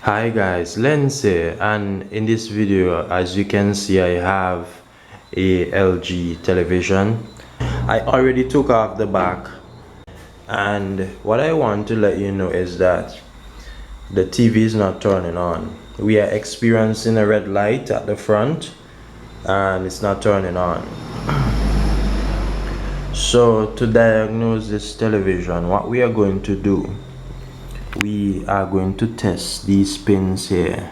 Hi guys, Lens here, and in this video, as you can see, I have a LG television. I already took off the back, and what I want to let you know is that the TV is not turning on. We are experiencing a red light at the front and it's not turning on. So to diagnose this television, what we are going to do, we are going to test these pins here.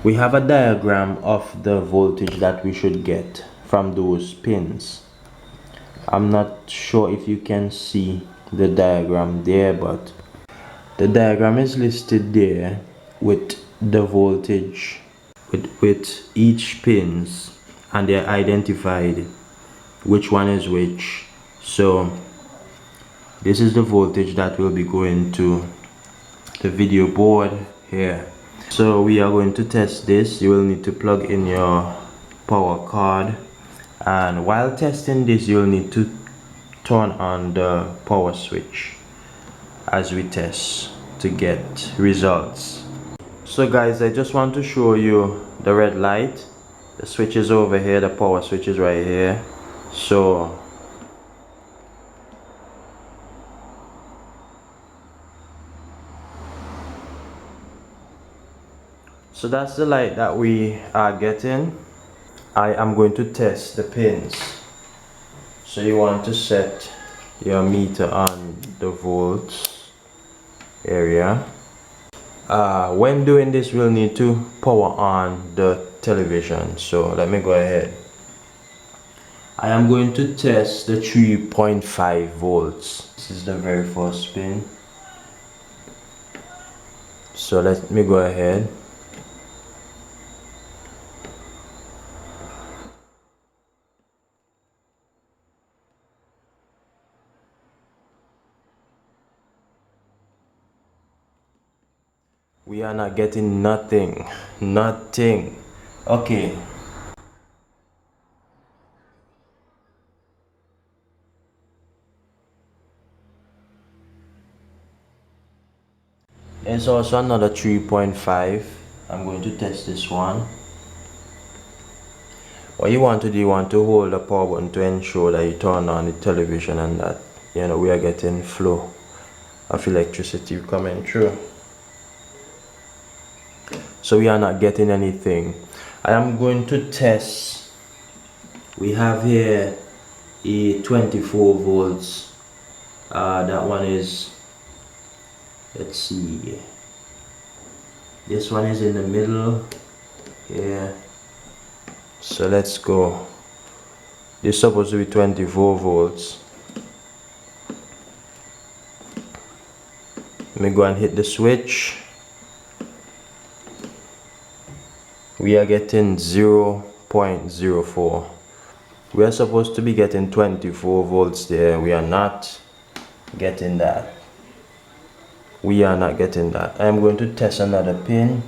We have a diagram of the voltage that we should get from those pins. I'm not sure if you can see the diagram there, but the diagram is listed there with the voltage with each pins, and they're identified which one is which. So this is the voltage that will be going to the video board here. So we are going to test this. You will need to plug in your power card, and while testing this you will need to turn on the power switch as we test to get results. So guys, I just want to show you the red light. The switch is over here, the power switch is right here. So that's the light that we are getting. I am going to test the pins. So you want to set your meter on the volts area. When doing this, we'll need to power on the television. So let me go ahead. I am going to test the 3.5 volts. This is the very first pin. So let me go ahead. We are not getting nothing. Okay. There's also another 3.5. I'm going to test this one. What you want to do, you want to hold the power button to ensure that you turn on the television and that we are getting flow of electricity coming through. So we are not getting anything. I am going to test. We have here a 24 volts. That one is, let's see, this one is in the middle here. So let's go. This is supposed to be 24 volts. Let me go and hit the switch. We are getting 0.04. We are supposed to be getting 24 volts there. We are not getting that. We are not getting that. I am going to test another pin.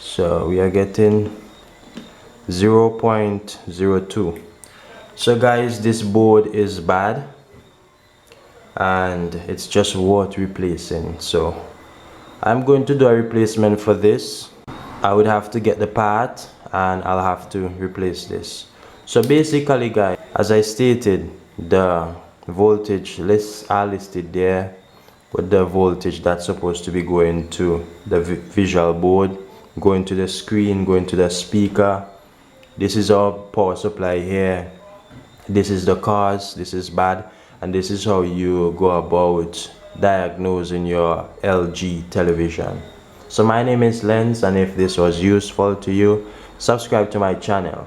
So we are getting 0.02. So guys, this board is bad and it's just worth replacing. So I'm going to do a replacement for this. I would have to get the part and I'll have to replace this. So basically guys, as I stated, the voltage lists are listed there with the voltage that's supposed to be going to the visual board, going to the screen, going to the speaker. This is our power supply here. This is the cause, this is bad, and this is how you go about diagnosing your LG television. So my name is Lens, and if this was useful to you, subscribe to my channel.